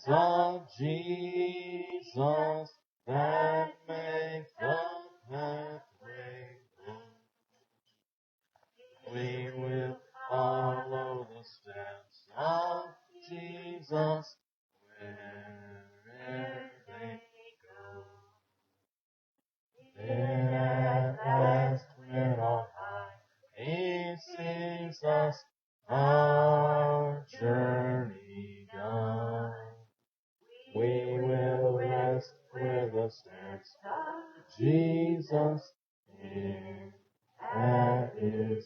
of Jesus that make the pathway long. We will follow the steps of Jesus wherever they go. Then at last when on high He sees us, our journey done, we will rest where the steps of Jesus in at His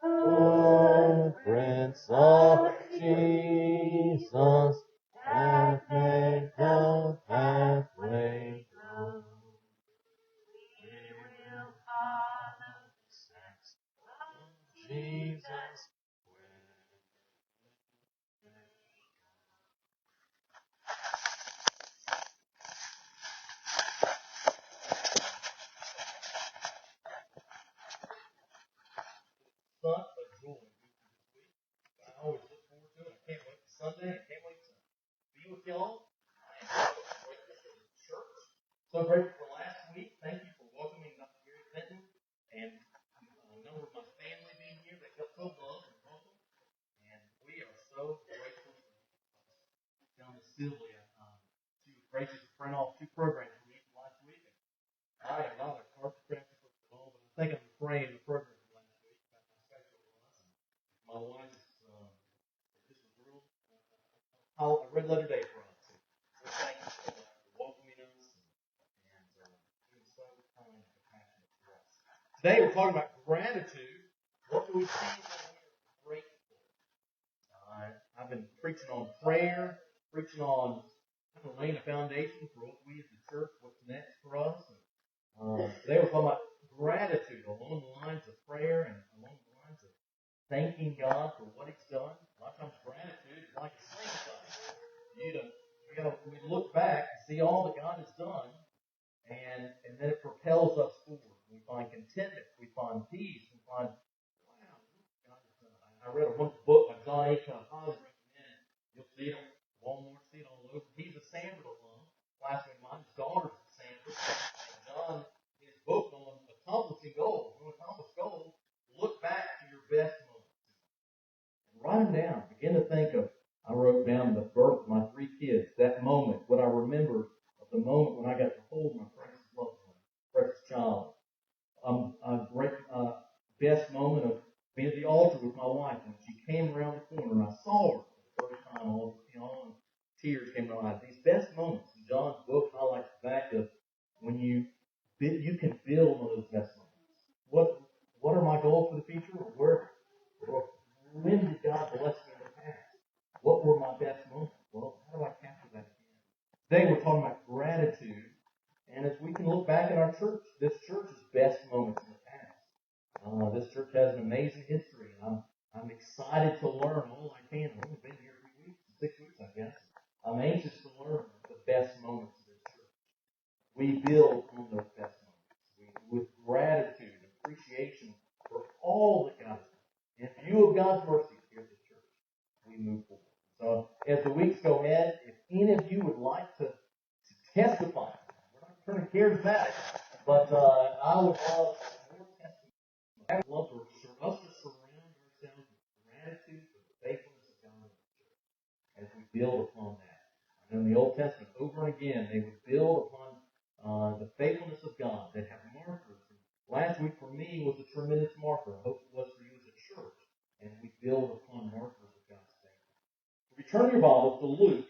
throne. Footprints of Jesus have made the pathway known. We will follow the steps of Jesus wherever they go. Such a joy this week. I always look forward to it. I can't wait to Sunday. I can't wait to be with y'all. I am so grateful for the church. So grateful for last week. Thank you for welcoming Dr. Gary Fenton and a number of my family being here. They felt so loved and welcome. And we are so grateful for telling Sylvia. She was gracious to print off 2 programs for me last week. And I am not a carpet practice at all, but I think I'm praying the program from last week. That's how special it was. And my wife is this was real a red letter day for us. So thank you for welcoming us and being so kind and compassionate to us. Today we're talking about gratitude. What do we see when we're grateful? I've been preaching on prayer, preaching on laying a foundation for what we as the church, what's next for us. And, today we're talking about gratitude along the lines of prayer and along the lines of thanking God for what He's done. A lot of times gratitude is like a slingshot. We look back and see all that God has done, and then it propels us forward. We find contentment, we find peace, we find, wow, God has done. I read a wonderful book by John H. I highly recommend. You'll see it on Walmart, see it all over. He's a Sanford alum, classmate of mine. His daughter's at Sanford. And John, in his book on accomplishing goals, when you accomplish goals, look back to your best moments. And write them down. Begin to think of, I wrote down the birth of my 3 kids, that moment, what I remember of the moment when I got to hold my precious loved one, precious child. A great best moment of being at the altar with my wife, and she came around the corner and I saw her for the first time, and tears came to my eyes. These best moments, in John's book highlights the fact of when you can build on those best moments. What are my goals for the future? When did God bless me in the past? What were my best moments? Well, how do I capture that again? Today we're talking about gratitude, and as we can look back at our church, this church's best moments in the past. This church has an amazing history, and I'm excited to learn all I can. I've only been here 3 weeks, 6 weeks, I guess. I'm anxious to learn the best moments of this church. We build on those best moments with gratitude and appreciation for all that God has done. In view of God's mercy here at the church, we move forward. So as the weeks go ahead, if any of you would like to testify, we're not turning charismatic, but I would love more testimony. I would love for us to surround ourselves with gratitude for the faithfulness of God in the church as we build upon that. And in the Old Testament, over and again, they would build upon the faithfulness of God. They'd have markers. And last week for me was a tremendous marker. I hope it was for you as a church. And we build upon markers of God's faithfulness. If you turn your Bibles to Luke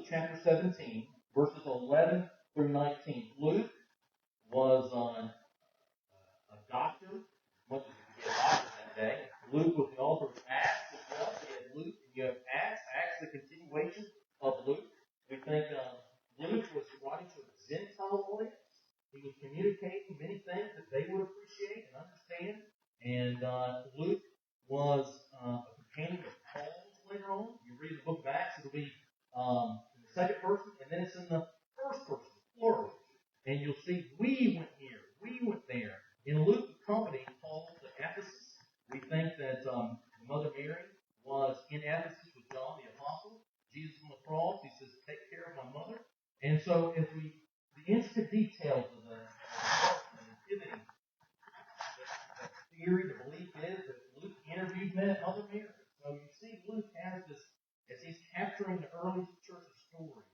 chapter 17, verses 11 through 19. Luke was a doctor. Went to be a doctor that day. Luke was the author of Acts as well. You have Luke and you have Acts. Acts, the continuation of Luke. We think Luke was writing to a Gentile audience. He was communicating many things that they would appreciate and understand. And Luke was a companion of Paul's later on. You read the book of Acts, it'll be in the second person, and then it's in the first person, plural. And you'll see, we went here, we went there. In Luke accompanied Paul to Ephesus. We think that Mother Mary was in Ephesus with John the Apostle. so as the intricate details of the activity, the theory, the belief is that Luke interviewed men at other marriages. So you see Luke has this, as he's capturing the early church story,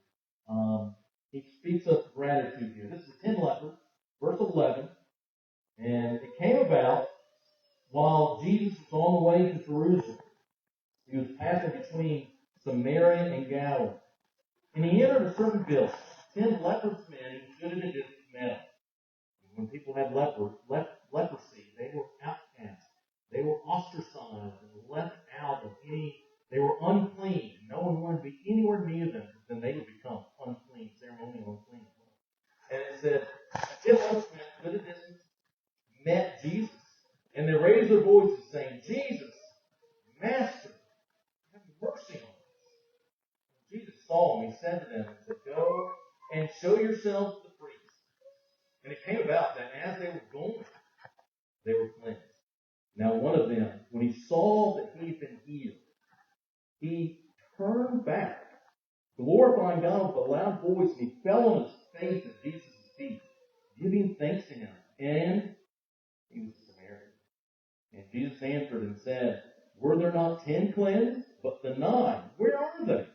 he speaks of gratitude here. This is 10 lepers, verse 11. And it came about while Jesus was on the way to Jerusalem. He was passing between Samaria and Galilee. And he entered a certain village. 10 leprous men who stood in a distance met him. When people had leprosy, they were outcast. They were ostracized and left out of any. They were unclean. No one wanted to be anywhere near them, because then they would become unclean, ceremonial unclean. And it said, 10 leprous men stood at a distance, met Jesus, and they raised their voices, saying, Jesus, Master, have mercy on us. When Jesus saw them, he said to them, go and show yourselves to the priest. And it came about that as they were going, they were cleansed. Now one of them, when he saw that he had been healed, he turned back, glorifying God with a loud voice, and he fell on his face at Jesus' feet, giving thanks to him. And he was a Samaritan. And Jesus answered and said, were there not 10 cleansed? But the 9, where are they?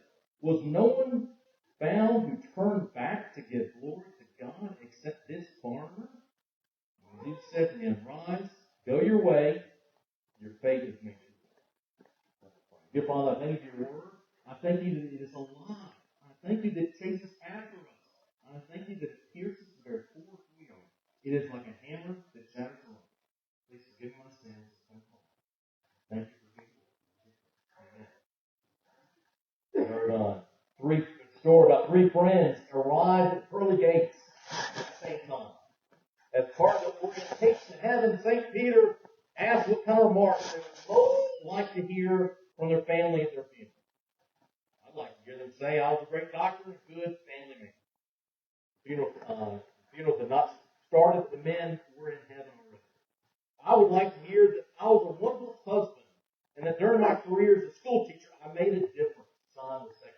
Was no one found who turned back to give glory to God except this foreigner? And Jesus said to him, rise, go your way, your faith has made you well. Dear Father, I thank you for your word. I thank you that it is alive. I thank you that it chases after us. I thank you that it pierces the very core of who we are. It is like a hammer that shatters the rock. Please forgive my sins. Thank you for being here. Amen. Story about 3 friends arrived at pearly gates at the same time. As part of the orientation to heaven, St. Peter asked what kind of remarks they would most like to hear from their family at their funeral. I'd like to hear them say, I was a great doctor and a good family man. Funeral did not start at the men who were in heaven already. I would like to hear that I was a wonderful husband and that during my career as a school teacher, I made a difference. Son the second.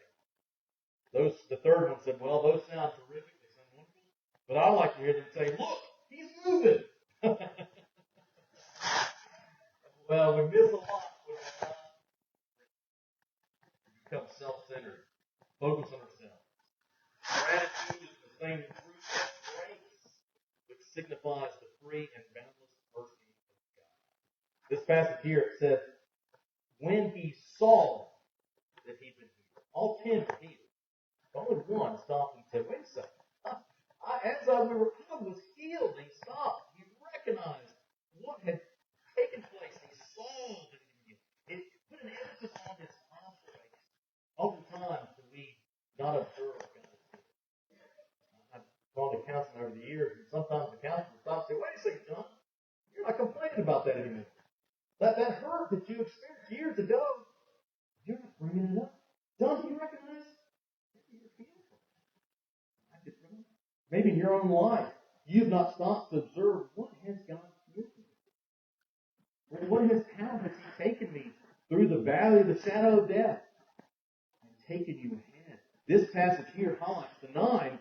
The third one said, well, those sound terrific. They sound wonderful. But I like to hear them say, look, he's moving. Well, we miss a lot when we become self-centered, focus on ourselves. Gratitude is the same fruit of grace, which signifies the free and boundless mercy of God. This passage here, it says, when he saw that he'd been healed, all 10 were healed. Only one stopped and said, wait a second. I was healed. He stopped. He recognized what had taken place. He saw that he was healed. It put an emphasis on his observation. Oftentimes, we not observe God's healing. I've gone to counseling over the years, and sometimes the counselor stops and say, wait a second, John. You're not complaining about that anymore. That hurt that you experienced years ago, you're not bringing it up. John, do you recognize? Maybe in your own life, you've not stopped to observe what has God given me. How has He taken me through the valley of the shadow of death and taken you ahead? This passage here highlights the 9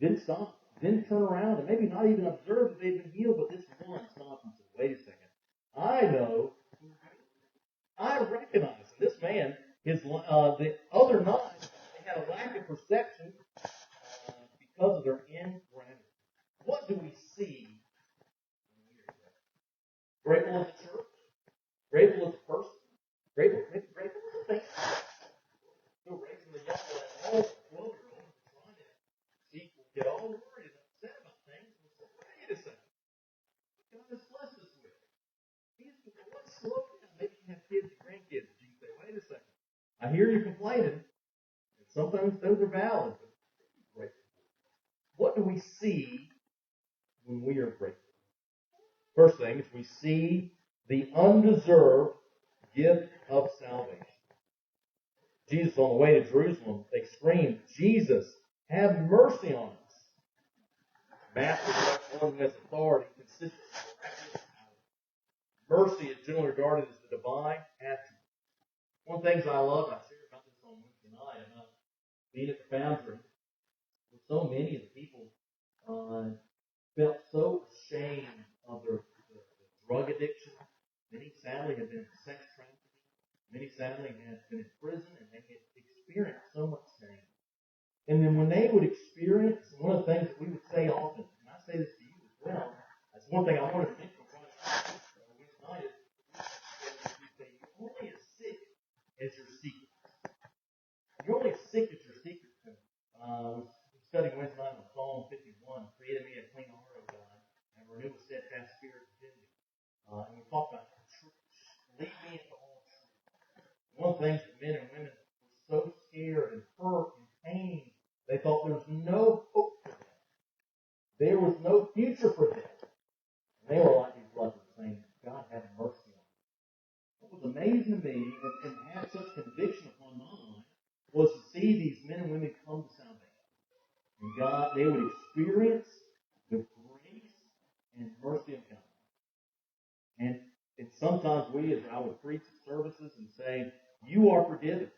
didn't stop, didn't turn around, and maybe not even observe that they'd been healed, but this one stopped and said, wait a second. I know. I recognize this man, the other 9, they had a lack of perception because of their ingratitude. What do we see when we are grateful? Grateful as a church? Grateful as a person? Grateful as a thing? Still raising the young one at home, 12-year-old, trying to see, get all worried and upset about things. And say, wait a second. God has blessed us with. Let's slow down. Maybe you have kids and grandkids. And you say, wait a second. I hear you complaining. And sometimes those are valid. But grateful. What do we see when we are grateful? First thing is we see the undeserved gift of salvation. Jesus on the way to Jerusalem, they screamed, Jesus, have mercy on us. Master is one who has authority, consists of miraculous power. Mercy is generally regarded as the divine attribute. One of the things I love, I shared about this on Wednesday night, about being at the foundry. so many of the people felt so ashamed of their drug addiction. Many sadly had been sex trafficking. Many sadly had been in prison, and they had experienced so much shame. And then when they would experience, one of the things that we would say often, and I say this to you as well, that's one thing I wanted to mention before I is we say you're only as sick as your secret. You're only as sick as your secret. I was studying Wednesday night on Psalm 51, created me a clean heart, O God, and renew a steadfast spirit within me. And we talked about truth. Lead me into all truth. One of the things that men and women were so scared and hurt and pain, they thought there was no hope for them. There was no future for them. And they were like these lepers saying, God have mercy on them. What was amazing to me and had such conviction upon my mind was to see these men and women come to salvation. And God, they would experience the grace and mercy of God. And sometimes I would preach at services and say, you are forgiven.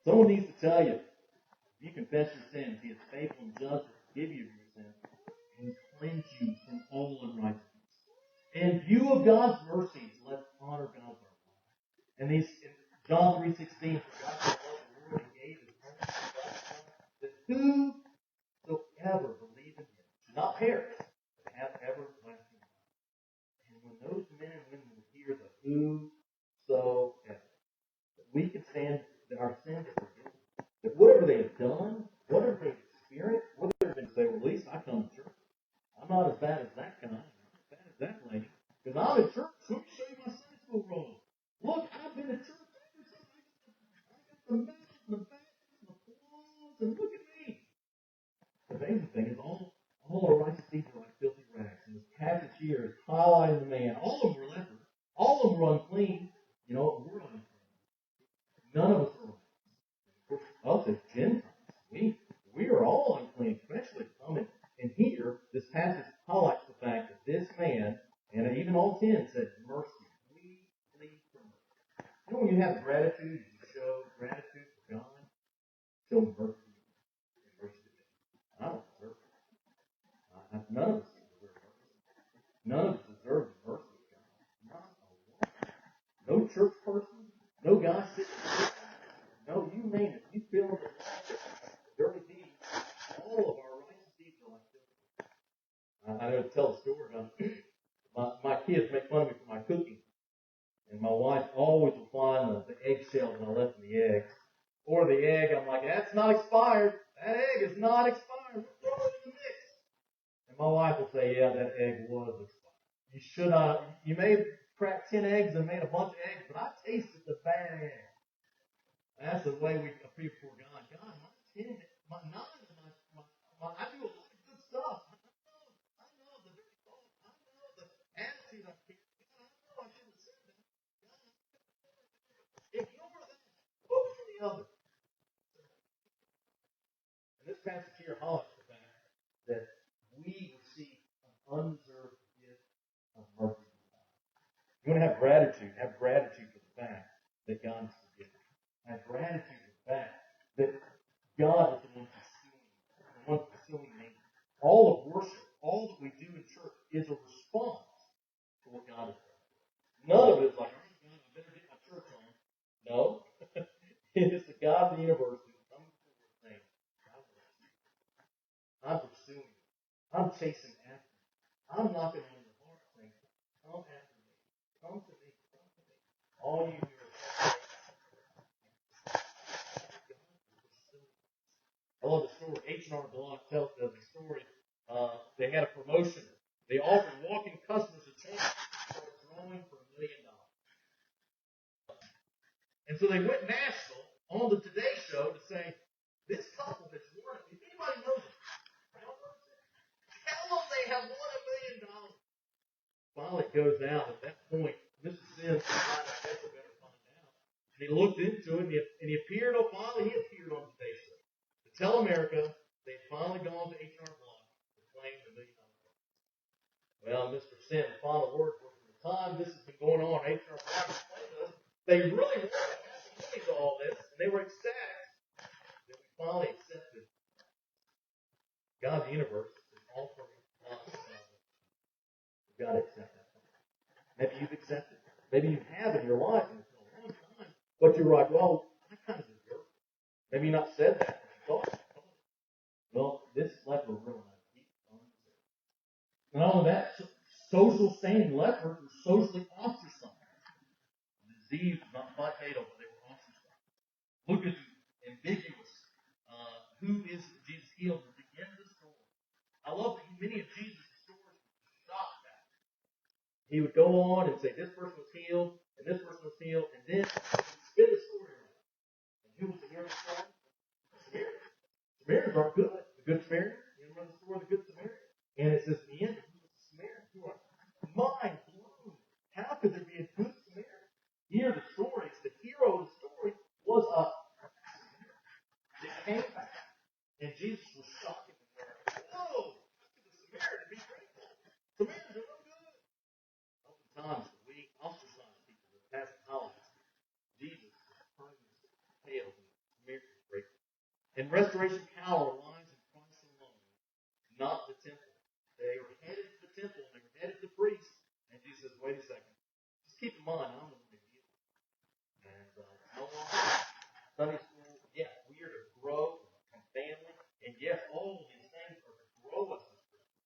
Someone needs to tell you, if you confess your sins, He is faithful and just to forgive you of your sins and cleanse you from all unrighteousness. In view of God's mercies, let's honor God's mercy. And in John 3:16, for God so loved the world, He gave His only begotten Son, that whosoever believe in Him should not perish, but have everlasting life. And when those men and women would hear the whosoever, we can stand that our sins are forgiven. That whatever they've done, whatever they've experienced, whatever they say, well, at least I come to church. I'm not as bad as that guy. I'm not as bad as that lady. Because I'm in church. So let me show you my Sunday school roll. Look, I've been in church. I got the mouth and the back and the claws, and look at me. The amazing thing is all our righteous deeds are like filthy rags. And this passage here is highlighting the man. All of them were lepers. All of them were unclean. You know, we're unclean. None of us are right. Us as Gentiles, we are all unclean, especially coming. And here, this passage highlights the fact that this man, and even all 10 said, mercy. We plead for mercy. You know, when you have gratitude, you show gratitude for God, show mercy and mercy to God. I don't deserve it. None of us deserve mercy. None of us deserve the mercy of God. Not a one. No church person, no guy sitting there. No, you name it. You feel the dirty deeds. All of our righteous deeds are like this. I know to tell a story about my kids make fun of me for my cooking. And my wife always will find the eggshell that I left in the eggs. Or the egg, I'm like, that's not expired. That egg is not expired. Throw it in the mix. And my wife will say, yeah, that egg was expired. You may have cracked 10 eggs and made a bunch of eggs, but I tasted the bad egg. That's the way we appear before God. God, I do a lot of good stuff. I know the dirty thoughts. I know the attitude I carry. God, I know I shouldn't have said that. God, ignore that. Focus on the other. And this passage here highlights the fact that we receive an undeserved gift of mercy from God. You want to have gratitude. Have gratitude for the fact that God is forgiven. Have gratitude for the fact that God is the one pursuing me. All of worship, all that we do in church is a response to what God has done. None of it is like, oh, God, I better get my church on. No. It is the God of the universe who comes forward saying, God bless you. I'm pursuing you. I'm chasing after you. I'm knocking on your heart saying, come after me. Come to me. Come to me. All you hear is I love the story. H&R Block tells us the story. They had a promotion. They offered walking customers a chance for a drawing for $1 million. And so they went national on the Today Show to say, this couple has won. If anybody knows it, tell them they have won $1 million. Finally, it goes out. At that point, Mr. Sims better find out. And he looked into it, and he appeared on Today Show. To tell America they'd finally gone to H&R Block to claim the $1 million. Well, Mr. Sims, final word for the time this has been going on, H&R Block explained to us they really wanted to have some money to all this, and they were ecstatic that we finally accepted God of the universe is offering us salvation. You've got to accept that. Maybe you've accepted it. Maybe you have in your life, and it's been a long time, but you're like, well, I kind of deserve it. Maybe you not said that, but you thought it. Well, this leper realized he undeserved. Not only that, social standing lepers were socially ostracized. The disease was not quite fatal, but they were ostracized. Luke is ambiguous. Who is Jesus healed at the end of the story? I love that many of Jesus' stories shock that. He would go on and say, this person was healed, and this person was healed, and then spin the story around. And who was the hero of the story? The Samaritans. Samaritans aren't good. The Good Samaritan. You remember the story of the Good Samaritan? And it says at the end, who was the Samaritan? You are mind blown. How could there be a Good Samaritan? Here the story is the hero of the story was a Samaritan that came back. And Jesus was shocking them. Whoa! How could the Samaritan be grateful? Samaritans are no good. Oftentimes, we ostracize people that pass the holidays. Jesus is turning his tail and the Samaritan is grateful. And restoration power lies in Christ alone, not the temple. They were headed to the temple and they were headed to the priest. And Jesus says, wait a second. Just keep in mind, I'm the one who healed. And no longer Sunday school, yeah, we are to grow from family. And yes, all of these things are to grow us as Christians.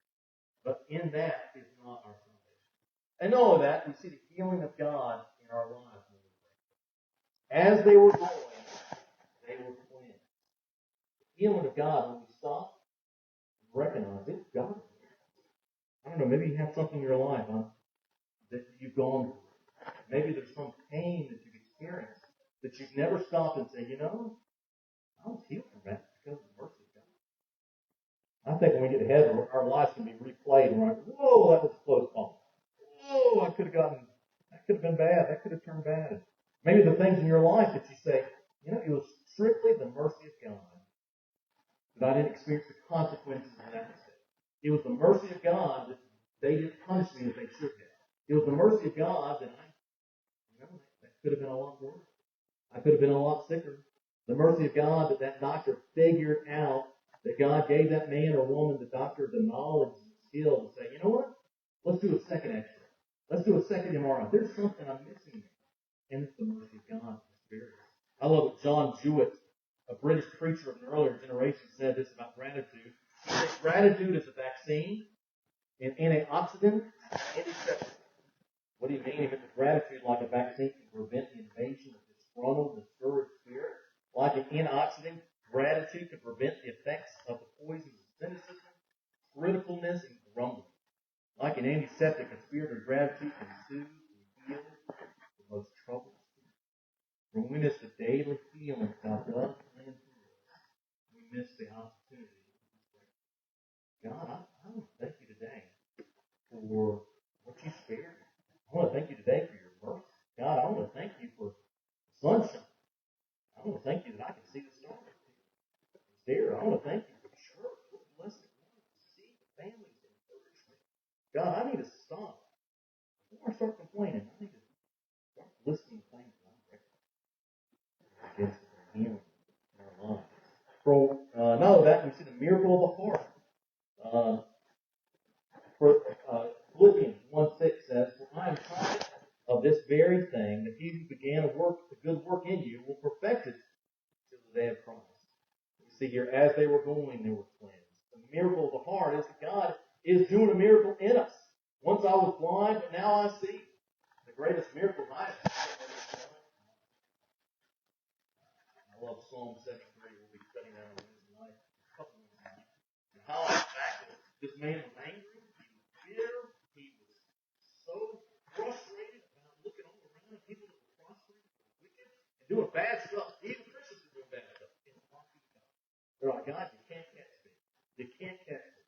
But in that is not our salvation. And all of that, we see the healing of God in our lives. As they were going, they were cleansed. The healing of God, when we stop and recognize it's God. I don't know, maybe you have something in your life that you've gone through. Maybe there's some pain that you've experienced that you've never stopped and say, I was healed from that because of the mercy of God. I think when we get to heaven, our lives can be replayed and we're like, whoa, that was a close call. Whoa, that could have been bad. That could have turned bad. Maybe the things in your life that you say, it was strictly the mercy of God that I didn't experience the consequences of that mistake. It was the mercy of God that they didn't punish me as they should have. It was the mercy of God that that could have been a lot worse. I could have been a lot sicker. The mercy of God that doctor figured out that God gave that man or woman, the doctor, the knowledge and skill to say, you know what? Let's do a second x-ray. Let's do a second MRI. There's something I'm missing here. And it's the mercy of God, the Spirit. I love what John Jewett, a British preacher of an earlier generation, said this about gratitude. He said, gratitude is a vaccine, an antioxidant, and antiseptic. What do you mean? He meant that gratitude, like a vaccine, can prevent the invasion of disgruntled, discouraged spirit. Like an antioxidant, gratitude can prevent the effects of the poisons of cynicism, criticalness, and grumbling. Like an antiseptic, a spirit of gratitude can soothe and heal the most troubled spirit. When we miss the daily healing God does plan for us, we miss the opportunity. God, I want to thank you today for what you spared. I want to thank you today for your mercy. God, I want to thank you for sunshine. I want to thank you that I can see the stars. It's there. I want to thank you for church. What a blessing. I want to see the families that encourage me. God, I need to stop. Before I start complaining, I need to start listening to things that I'm grateful for. Against the healing in our lives. Not only that, we see the miracle of the heart. Philippians 1:6 says, for I am confident of this very thing, that he who began a good work in you will perfect it till the day of Christ. You see here, as they were going, they were cleansed. The miracle of the heart is that God is doing a miracle in us. Once I was blind, but now I see. The greatest miracle I have seen. I love Psalm 73. We'll be studying that on Wednesday night. A couple of nights. And how in fact this man was angry. He was bitter. He was so frustrated about looking all around at people that were prospering, wicked, and doing bad stuff. Even Christians are doing bad stuff. They're like, God, you can't catch me. You can't catch me.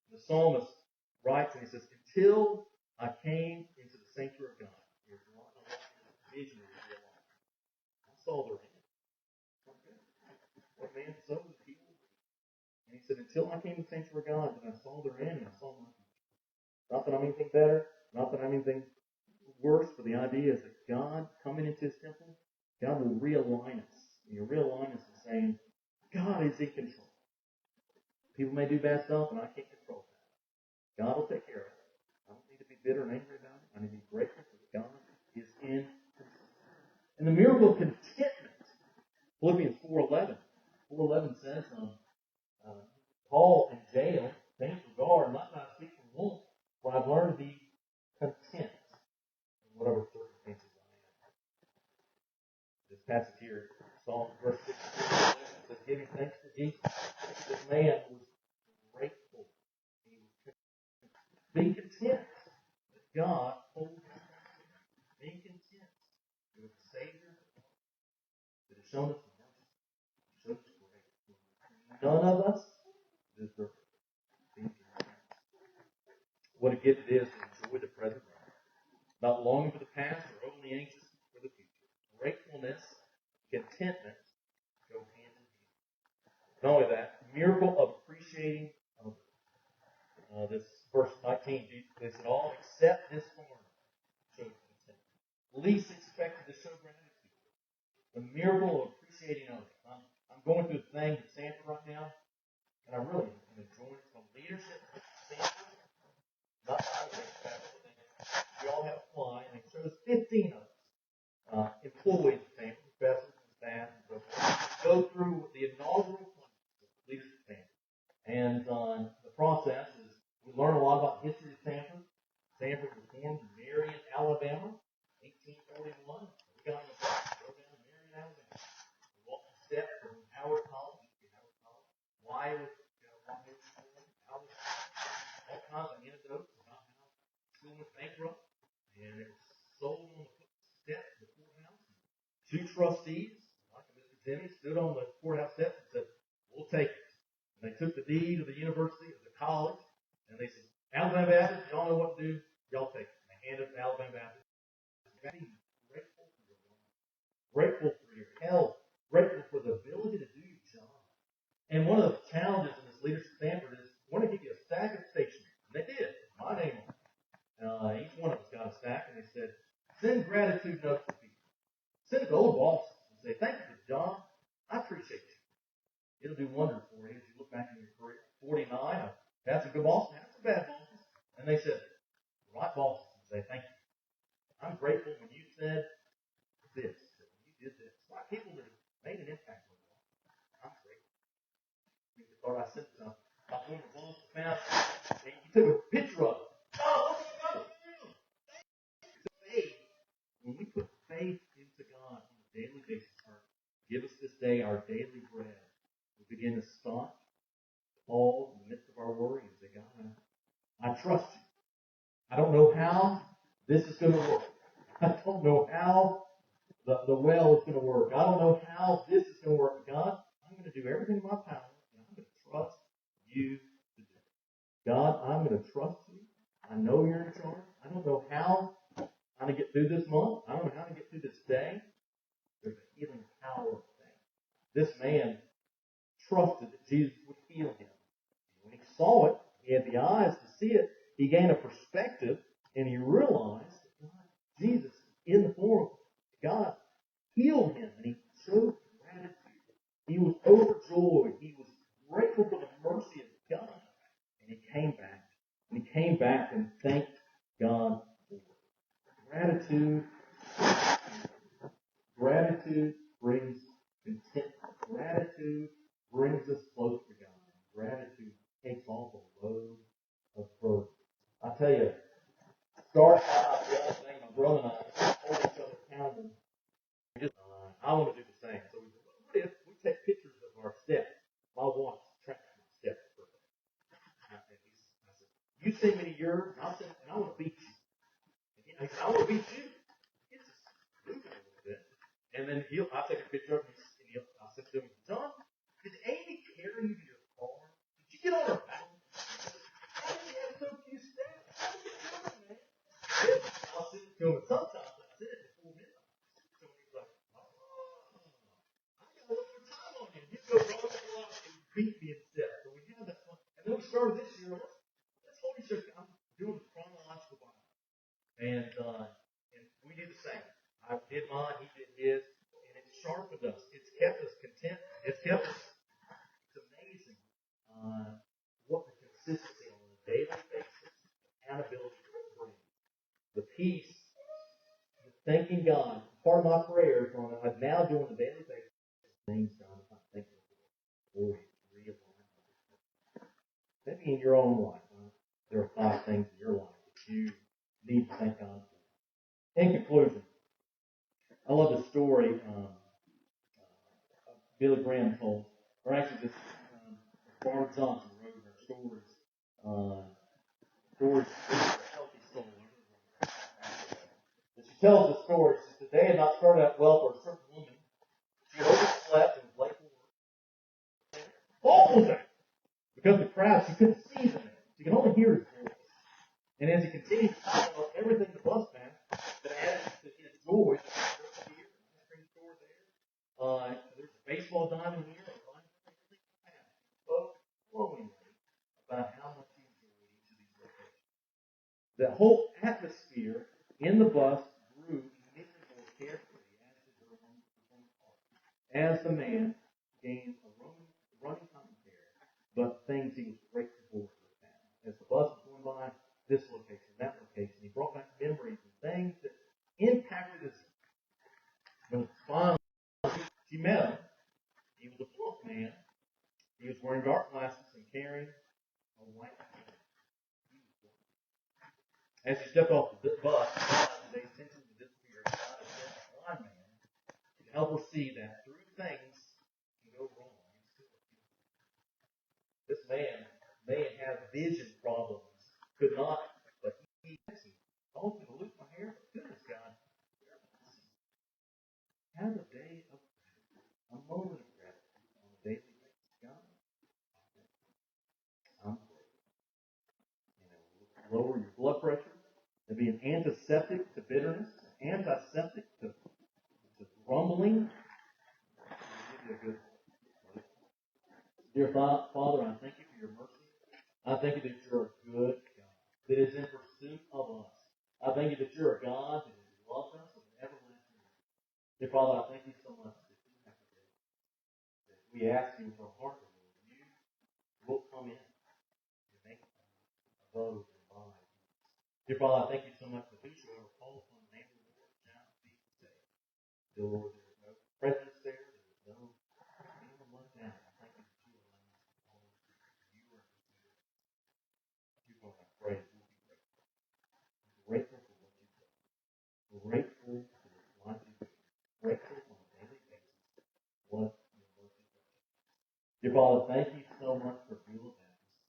The psalmist writes and he says, until I came into the sanctuary of God, there's not a vision of your life. I saw their hand. What man sows, he will reap. And he said, until I came to the sanctuary of God, then I saw their end and I saw my future. Not that I'm anything better, not that I'm anything worse, but the idea is that God, coming into his temple, God will realign us. And he'll realign us and saying, God is in control. People may do bad stuff, and I can't control that. God will take care of it. I don't need to be bitter and angry about it. I need to be grateful for God is in control. And the miracle of contentment, Philippians 4:11. 4:11 says, Paul in jail, things regard, not that I speak from want, for I've learned to be content in whatever circumstances I am. This passage here, Psalm verse 6 says, giving thanks to Jesus. This man was grateful. He was being content that God holds him. Being content with the Savior that has shown us mercy, shown us grace. None of us deserve being content. What a gift it is to enjoy the present moment, not longing for the past or overly anxious for the future. Gratefulness, contentment go hand in hand. Not only that, miracle of appreciating others. This verse 19, they said, all except this foreigner showed contentment. Least expected to show gratitude. The miracle of appreciating others. I'm going through a thing at Stanford right now, and I really am enjoying it. From leadership at Stanford, not we all have a fly, and it shows 15 of us, employees at Stanford, professors and staff, and so forth, go through the inaugural class of leadership at Stanford. And the process is we learn a lot about the history of Stanford. Stanford was formed in Marion, Alabama, 1841. We got on the bus, go down to Marion, Alabama. We walked the steps from Howard College, why was all kinds of anecdotes about how the school went bankrupt, and it was sold on the steps of the courthouse. Two trustees, like Mr. Jimmy, stood on the courthouse steps and said, we'll take it. And they took the deed of the university, of the college, and they said, Alabama Baptist, y'all know what to do, y'all take it. And they handed it to Alabama Baptist. Grateful for your life, grateful for your health, grateful for the ability to do your job. And one of the challenges in this leadership Stanford is, we want to give you a stack of stationery. And they did. My name on it. Each one of us got a stack, and they said, send gratitude notes to people. Send it to old bosses and say, thank you for the job. I appreciate you. It'll do wonders for you as you look back in your career. 49, that's a good boss, that's a bad boss. And they said, right bosses, and say, thank you. I'm grateful when you said this, when you did this. A lot of people that have made an impact on me. I'm grateful. You thought I said something. I went to the boss found and you took a picture of it. Oh, what are you going to do? Faith. When we put faith into God on a daily basis, give us this day our daily bread. We begin to stop, pause in the midst of our worry and say, God, I trust you. I don't know how this is going to work. I don't know how the well is going to work. I don't know how this is going to work. God, I'm going to do everything in my power, and I'm going to trust you to do it. God, I'm going to trust you. I know you're in charge. I don't know how I'm going to get through this month. I don't know how to get through this day. There's a healing power of faith. This man trusted that Jesus would heal him. When he saw it, he had the eyes to see it. He gained a perspective, and he realized that God, Jesus, in the form of God, healed him, and he showed gratitude. He was overjoyed. He was grateful for the mercy of God, and he came back. And he came back and thanked God for it. Gratitude brings contentment. Gratitude brings us close to God. Gratitude takes off a load of burden. I tell you, start out the other thing, my brother and I hold each other accountable. I want to do the same. So what if we take pictures of our steps? My watch tracks my steps perfect. I said, you send me to yours, and I want to beat you. And he said, I want to beat you. It's just moving a little bit. And then I'll take a picture of him, and I'll send it to him. John, did Amy carry you to your car? Did you get on her back? Amy has so few steps. How did you do it, man? I'll send it to him. And sometimes I send it before midnight. So he's like, I got a little more time on you. He'll go run the block and beat me in steps. So we have that fun. And then we started this year. Let's hold each other. I'm doing the chronological Bible. And we did the same. I did mine, he did his, and it sharpened us. It's kept us content. It's kept us. It's amazing consistency on a daily basis, accountability brings. The peace, the thanking God. Part of my prayers on I'm now doing on a daily basis. Things God, I'm thankful for you. Maybe in your own life, there are 5 things in your life that you need to thank God for. In conclusion, I love the story Billy Graham told, or actually this Barbara Johnson wrote her stories. Stories for a healthy soul. And she tells the story. She says the day had not started out well for a certain woman. She had overslept and was late for work. Awful day! Because of the crowd, she couldn't see the man. She could only hear his voice. And as he continued to talk about everything the bus passed, that added to his joy, here, ice cream store there. There's a baseball diamond here, flowing about how much he enjoyed each of these locations. The whole atmosphere in the bus grew immensely more carefree as did her own heart. As the man gained a running commentary, but things he was grateful for his family. As the bus was going by this location, that location, he brought back memories and things that impacted his life. When finally she met him, he was a plump man. He was wearing dark glasses and carrying a white cane. As he stepped off the bus, they sent him to disappear. God had sent a blind man to help her see that through things can go wrong. This man may have vision problems, could not, but he I want you to loop my hair. Goodness, God. Have a day of gratitude, a moment of gratitude on a daily basis. God, I'm grateful. Lower your blood pressure. To be an antiseptic to bitterness, an antiseptic to grumbling. Dear Father, I thank you for your mercy. I thank you that you're a good God that is in pursuit of us. I thank you that you're a God that has loved us with an everlasting love. Dear Father, I thank you so much that you have forgiven us. That we ask you with our heart, Lord, you will come in and make abode and abide. Dear Father, I thank you so much that whosoever calls upon the name of the Lord shall be saved. Dear Lord, there is no prejudice there. There is no anyone let down. I thank you that you allow us to follow you are good. You Lord, I pray that we'll be grateful. Grateful for what you've done. Grateful for the life you've given. Grateful on a daily basis what your mercy does. Dear Father, thank you so much for Beulah Baptist.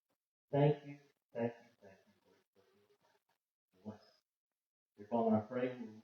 Thank you for your blessing. Dear Father, I pray we